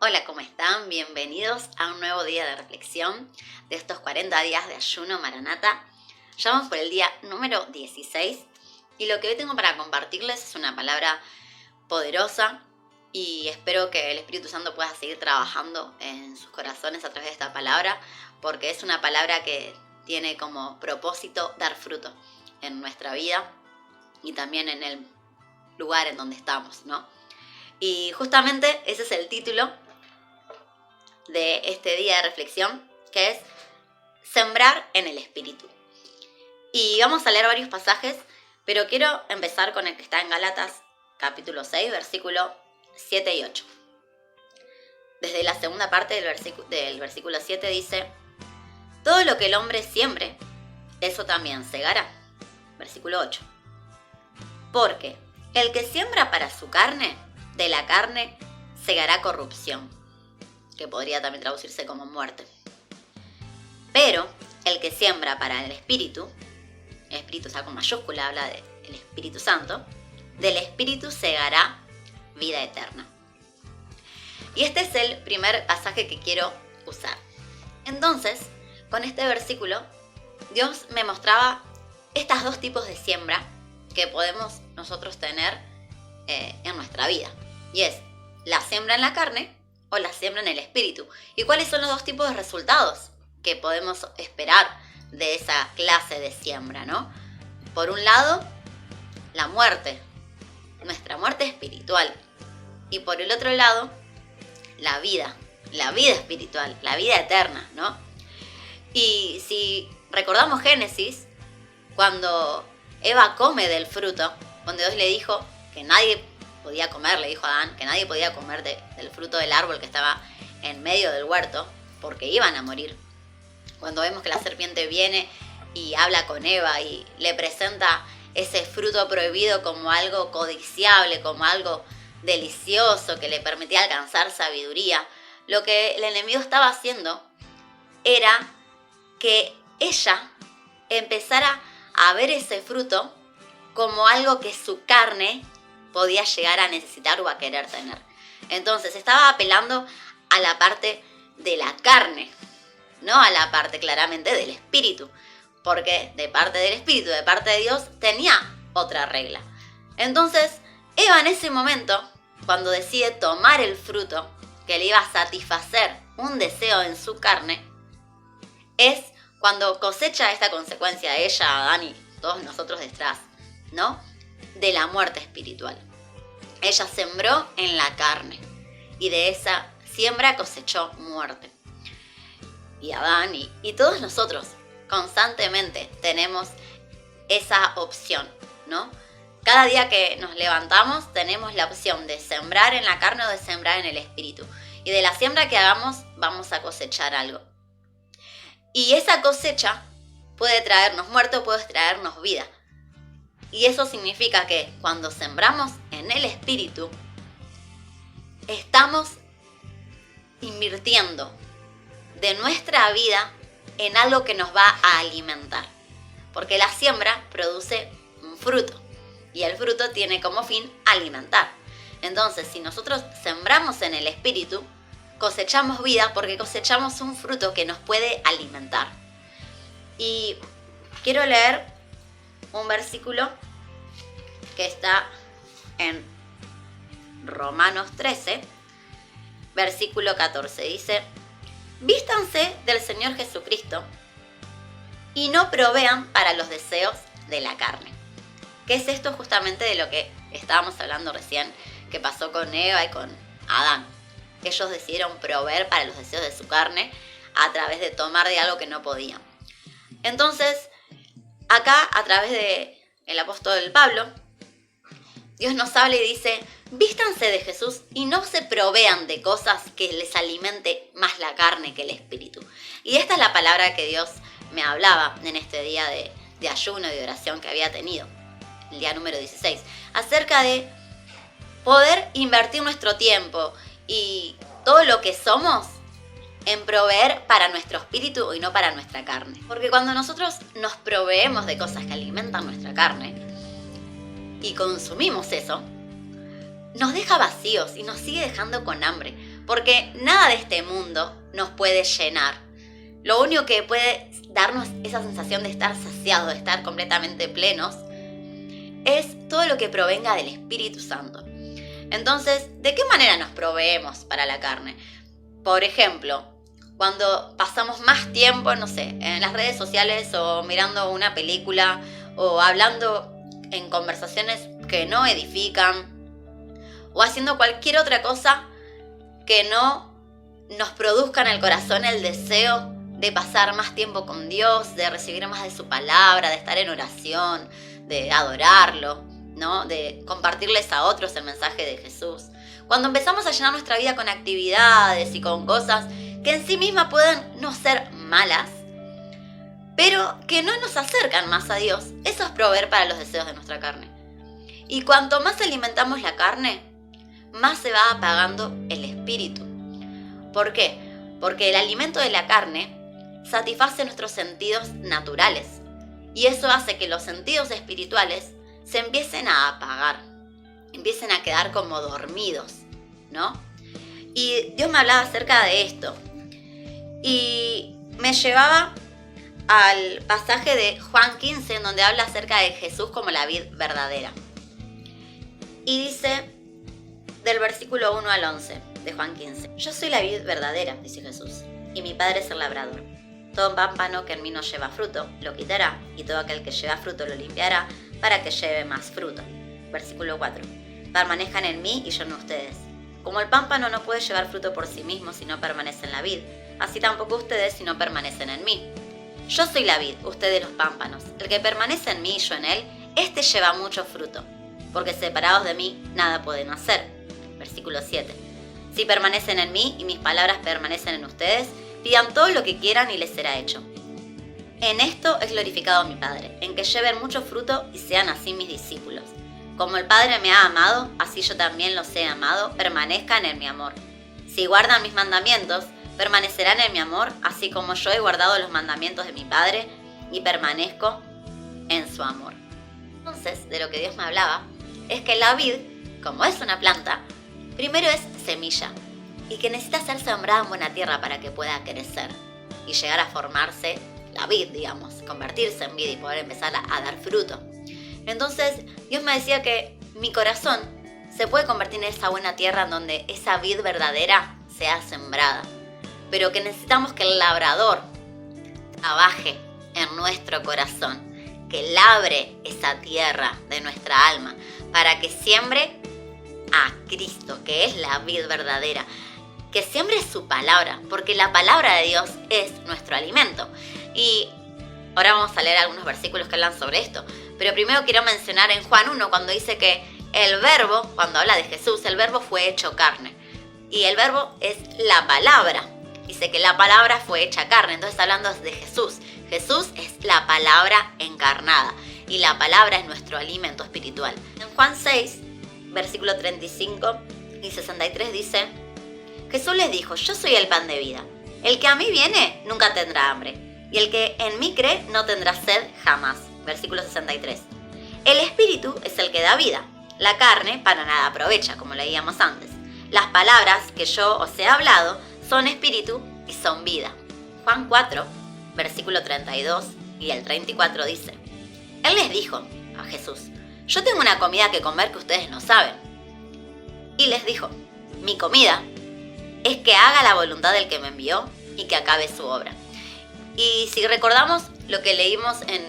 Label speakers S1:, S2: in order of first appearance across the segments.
S1: Hola, ¿cómo están? Bienvenidos a un nuevo día de reflexión de estos 40 días de ayuno Maranata. Ya vamos por el día número 16 y lo que hoy tengo para compartirles es una palabra poderosa y espero que el Espíritu Santo pueda seguir trabajando en sus corazones a través de esta palabra, porque es una palabra que tiene como propósito dar fruto en nuestra vida y también en el lugar en donde estamos, ¿no? Y justamente ese es el título de este día de reflexión, que es Sembrar en el Espíritu. Y vamos a leer varios pasajes, pero quiero empezar con el que está en Gálatas capítulo 6, versículo 7 y 8. Desde la segunda parte del versículo 7 dice: todo lo que el hombre siembre, eso también segará. Versículo 8. Porque el que siembra para su carne, de la carne segará corrupción, que podría también traducirse como muerte. Pero el que siembra para el Espíritu está con mayúscula, habla del Espíritu Santo, del Espíritu segará vida eterna. Y este es el primer pasaje que quiero usar. Entonces, con este versículo, Dios me mostraba estos dos tipos de siembra que podemos nosotros tener en nuestra vida. Y es la siembra en la carne o la siembra en el Espíritu. ¿Y cuáles son los dos tipos de resultados que podemos esperar de esa clase de siembra, ¿no? Por un lado, la muerte, nuestra muerte espiritual. Y por el otro lado, la vida espiritual, la vida eterna, ¿no? Y si recordamos Génesis, cuando Eva come del fruto, cuando Dios le dijo que nadie podía comer, le dijo a Adán que nadie podía comer del fruto del árbol que estaba en medio del huerto, porque iban a morir. Cuando vemos que la serpiente viene y habla con Eva y le presenta ese fruto prohibido como algo codiciable, como algo delicioso que le permitía alcanzar sabiduría, lo que el enemigo estaba haciendo era que ella empezara a ver ese fruto como algo que su carne podía llegar a necesitar o a querer tener. Entonces estaba apelando a la parte de la carne, no a la parte claramente del espíritu, porque de parte del espíritu, de parte de Dios, tenía otra regla. Entonces Eva en ese momento, cuando decide tomar el fruto que le iba a satisfacer un deseo en su carne, es cuando cosecha esta consecuencia de ella, Adán y todos nosotros detrás, ¿no? De la muerte espiritual. Ella sembró en la carne y de esa siembra cosechó muerte. Y Adán y todos nosotros constantemente tenemos esa opción, ¿no? Cada día que nos levantamos tenemos la opción de sembrar en la carne o de sembrar en el espíritu. Y de la siembra que hagamos vamos a cosechar algo. Y esa cosecha puede traernos muerte o puede traernos vida. Y eso significa que cuando sembramos en el Espíritu, estamos invirtiendo de nuestra vida en algo que nos va a alimentar. Porque la siembra produce un fruto y el fruto tiene como fin alimentar. Entonces, si nosotros sembramos en el Espíritu, cosechamos vida porque cosechamos un fruto que nos puede alimentar. Y quiero leer un versículo que está en Romanos 13, versículo 14. Dice: vístanse del Señor Jesucristo y no provean para los deseos de la carne. ¿Qué es esto justamente de lo que estábamos hablando recién, que pasó con Eva y con Adán? Ellos decidieron proveer para los deseos de su carne a través de tomar de algo que no podían. Entonces, acá, a través del apóstol Pablo, Dios nos habla y dice: vístanse de Jesús y no se provean de cosas que les alimente más la carne que el espíritu. Y esta es la palabra que Dios me hablaba en este día de ayuno y de oración que había tenido, el día número 16, acerca de poder invertir nuestro tiempo y todo lo que somos en proveer para nuestro espíritu y no para nuestra carne. Porque cuando nosotros nos proveemos de cosas que alimentan nuestra carne y consumimos eso, nos deja vacíos y nos sigue dejando con hambre. porque nada de este mundo nos puede llenar. Lo único que puede darnos esa sensación de estar saciados, de estar completamente plenos, es todo lo que provenga del Espíritu Santo. Entonces, ¿de qué manera nos proveemos para la carne? Por ejemplo, cuando pasamos más tiempo, no sé, en las redes sociales o mirando una película o hablando en conversaciones que no edifican o haciendo cualquier otra cosa que no nos produzca en el corazón el deseo de pasar más tiempo con Dios, de recibir más de su palabra, de estar en oración, de adorarlo, ¿no? De compartirles a otros el mensaje de Jesús. Cuando empezamos a llenar nuestra vida con actividades y con cosas que en sí mismas pueden no ser malas, pero que no nos acercan más a Dios, eso es proveer para los deseos de nuestra carne. Y cuanto más alimentamos la carne, más se va apagando el espíritu. ¿Por qué? Porque el alimento de la carne satisface nuestros sentidos naturales y eso hace que los sentidos espirituales se empiecen a apagar, empiecen a quedar como dormidos, ¿no? Y Dios me hablaba acerca de esto y me llevaba al pasaje de Juan 15, en donde habla acerca de Jesús como la vid verdadera. Y dice, del versículo 1 al 11 de Juan 15, yo soy la vid verdadera, dice Jesús, y mi Padre es el labrador. Todo pámpano que en mí no lleva fruto, lo quitará, y todo aquel que lleva fruto lo limpiará, para que lleve más fruto. Versículo 4, permanezcan en mí y yo en ustedes. Como el pámpano no puede llevar fruto por sí mismo si no permanece en la vid, así tampoco ustedes si no permanecen en mí. Yo soy la vid, ustedes los pámpanos. El que permanece en mí y yo en él, este lleva mucho fruto, porque separados de mí nada pueden hacer. Versículo 7. Si permanecen en mí y mis palabras permanecen en ustedes, pidan todo lo que quieran y les será hecho. En esto es glorificado mi Padre, en que lleven mucho fruto y sean así mis discípulos. Como el Padre me ha amado, así yo también los he amado, permanezcan en mi amor. Si guardan mis mandamientos, permanecerán en mi amor, así como yo he guardado los mandamientos de mi Padre y permanezco en su amor. Entonces, de lo que Dios me hablaba, es que la vid, como es una planta, primero es semilla y que necesita ser sembrada en buena tierra para que pueda crecer y llegar a formarse la vid, digamos, convertirse en vid y poder empezar a dar fruto. Entonces, Dios me decía que mi corazón se puede convertir en esa buena tierra en donde esa vid verdadera sea sembrada, pero que necesitamos que el labrador trabaje en nuestro corazón, que labre esa tierra de nuestra alma para que siembre a Cristo, que es la vid verdadera, que siembre su palabra, porque la palabra de Dios es nuestro alimento. Y ahora vamos a leer algunos versículos que hablan sobre esto, pero primero quiero mencionar en Juan 1 cuando dice que el verbo, cuando habla de Jesús, el verbo fue hecho carne, y el verbo es la palabra. Dice que la palabra fue hecha carne, entonces hablando de Jesús. Jesús es la palabra encarnada y la palabra es nuestro alimento espiritual. En Juan 6, versículo 35 y 63 dice, Jesús les dijo, yo soy el pan de vida. El que a mí viene nunca tendrá hambre, y el que en mí cree no tendrá sed jamás. Versículo 63. El espíritu es el que da vida, la carne para nada aprovecha, como leíamos antes. Las palabras que yo os he hablado son espíritu y son vida. Juan 4, versículo 32 y el 34 dice, Él les dijo a Jesús, yo tengo una comida que comer que ustedes no saben. Y les dijo, mi comida es que haga la voluntad del que me envió y que acabe su obra. Y si recordamos lo que leímos en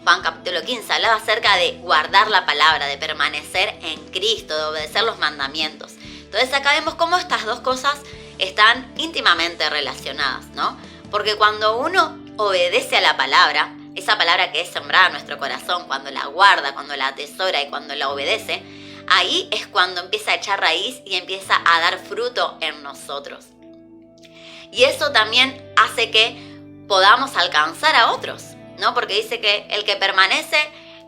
S1: Juan capítulo 15, hablaba acerca de guardar la palabra, de permanecer en Cristo, de obedecer los mandamientos. Entonces acá vemos cómo estas dos cosas están íntimamente relacionadas, ¿no? Porque cuando uno obedece a la palabra, esa palabra que es sembrada en nuestro corazón, cuando la guarda, cuando la atesora y cuando la obedece, ahí es cuando empieza a echar raíz y empieza a dar fruto en nosotros. Y eso también hace que podamos alcanzar a otros, ¿no? Porque dice que el que permanece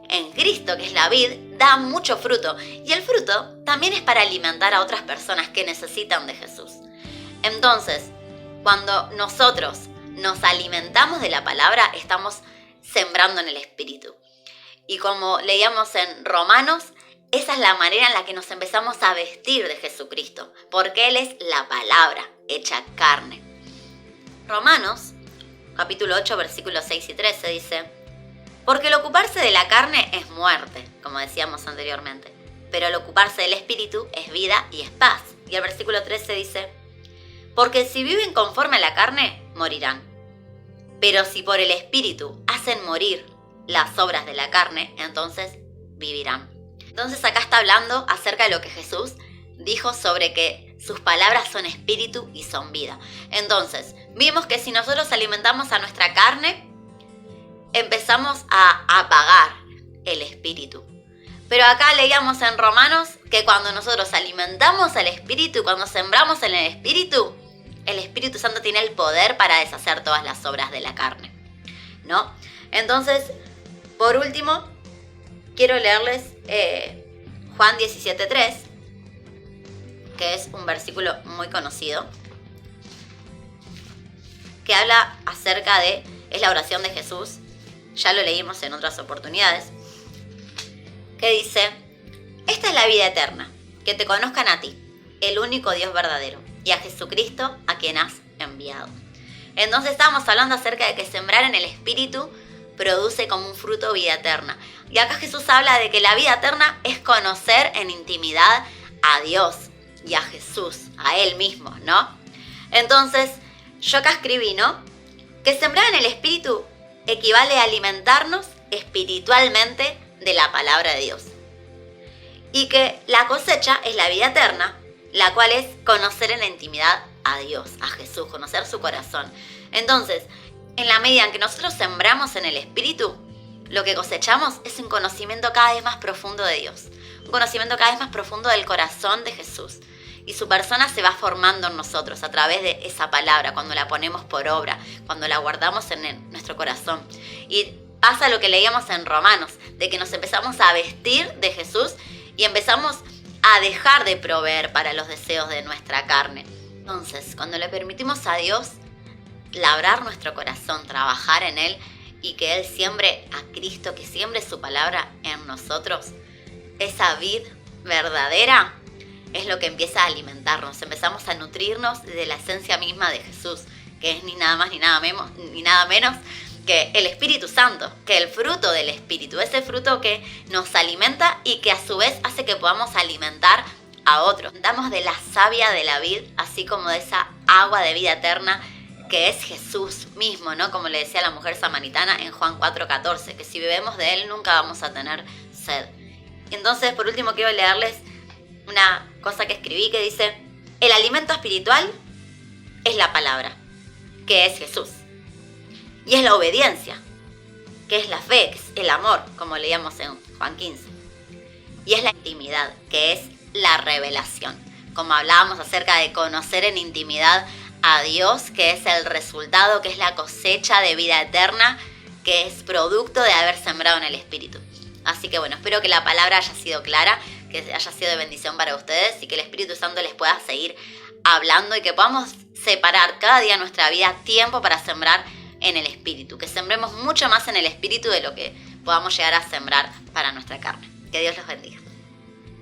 S1: en Cristo, que es la vid, da mucho fruto. Y el fruto también es para alimentar a otras personas que necesitan de Jesús. Entonces, cuando nosotros nos alimentamos de la palabra, estamos sembrando en el Espíritu. Y como leíamos en Romanos, esa es la manera en la que nos empezamos a vestir de Jesucristo, porque Él es la palabra hecha carne. Romanos, capítulo 8, versículos 6 y 13 dice: porque el ocuparse de la carne es muerte, como decíamos anteriormente, pero el ocuparse del espíritu es vida y es paz. Y el versículo 13 dice: porque si viven conforme a la carne, morirán. Pero si por el espíritu hacen morir las obras de la carne, entonces vivirán. Entonces acá está hablando acerca de lo que Jesús dijo sobre que sus palabras son espíritu y son vida. Entonces, vimos que si nosotros alimentamos a nuestra carne, empezamos a apagar el espíritu. Pero acá leíamos en Romanos que cuando nosotros alimentamos al espíritu, cuando sembramos en el Espíritu Santo tiene el poder para deshacer todas las obras de la carne, ¿no? Entonces, por último, quiero leerles Juan 17:3, que es un versículo muy conocido, que habla acerca de, es la oración de Jesús, ya lo leímos en otras oportunidades, que dice: esta es la vida eterna, que te conozcan a ti, el único Dios verdadero, y a Jesucristo a quien has enviado. Entonces estábamos hablando acerca de que sembrar en el Espíritu produce como un fruto vida eterna. Y acá Jesús habla de que la vida eterna es conocer en intimidad a Dios y a Jesús, a Él mismo, ¿no? Entonces, yo acá escribí, ¿no?, que sembrar en el Espíritu equivale a alimentarnos espiritualmente de la palabra de Dios. Y que la cosecha es la vida eterna, la cual es conocer en la intimidad a Dios, a Jesús, conocer su corazón. Entonces, en la medida en que nosotros sembramos en el Espíritu, lo que cosechamos es un conocimiento cada vez más profundo de Dios, un conocimiento cada vez más profundo del corazón de Jesús. Y su persona se va formando en nosotros a través de esa palabra, cuando la ponemos por obra, cuando la guardamos en nuestro corazón. Y pasa lo que leíamos en Romanos, de que nos empezamos a vestir de Jesús y empezamos a dejar de proveer para los deseos de nuestra carne. Entonces, cuando le permitimos a Dios labrar nuestro corazón, trabajar en Él y que Él siembre a Cristo, que siembre su palabra en nosotros, esa vid verdadera es lo que empieza a alimentarnos. Empezamos a nutrirnos de la esencia misma de Jesús, que es ni nada más ni nada menos que el Espíritu Santo, que el fruto del Espíritu, ese fruto que nos alimenta y que a su vez hace que podamos alimentar a otros. Damos de la savia de la vid, así como de esa agua de vida eterna que es Jesús mismo, ¿no? Como le decía la mujer samaritana en Juan 4:14, que si bebemos de Él nunca vamos a tener sed. Y entonces, por último, quiero leerles una cosa que escribí que dice: el alimento espiritual es la palabra, que es Jesús. Y es la obediencia, que es la fe, que es el amor, como leíamos en Juan 15. Y es la intimidad, que es la revelación. Como hablábamos acerca de conocer en intimidad a Dios, que es el resultado, que es la cosecha de vida eterna, que es producto de haber sembrado en el Espíritu. Así que bueno, espero que la palabra haya sido clara, que haya sido de bendición para ustedes y que el Espíritu Santo les pueda seguir hablando y que podamos separar cada día en nuestra vida tiempo para sembrar en el Espíritu, que sembremos mucho más en el Espíritu de lo que podamos llegar a sembrar para nuestra carne. Que Dios los bendiga.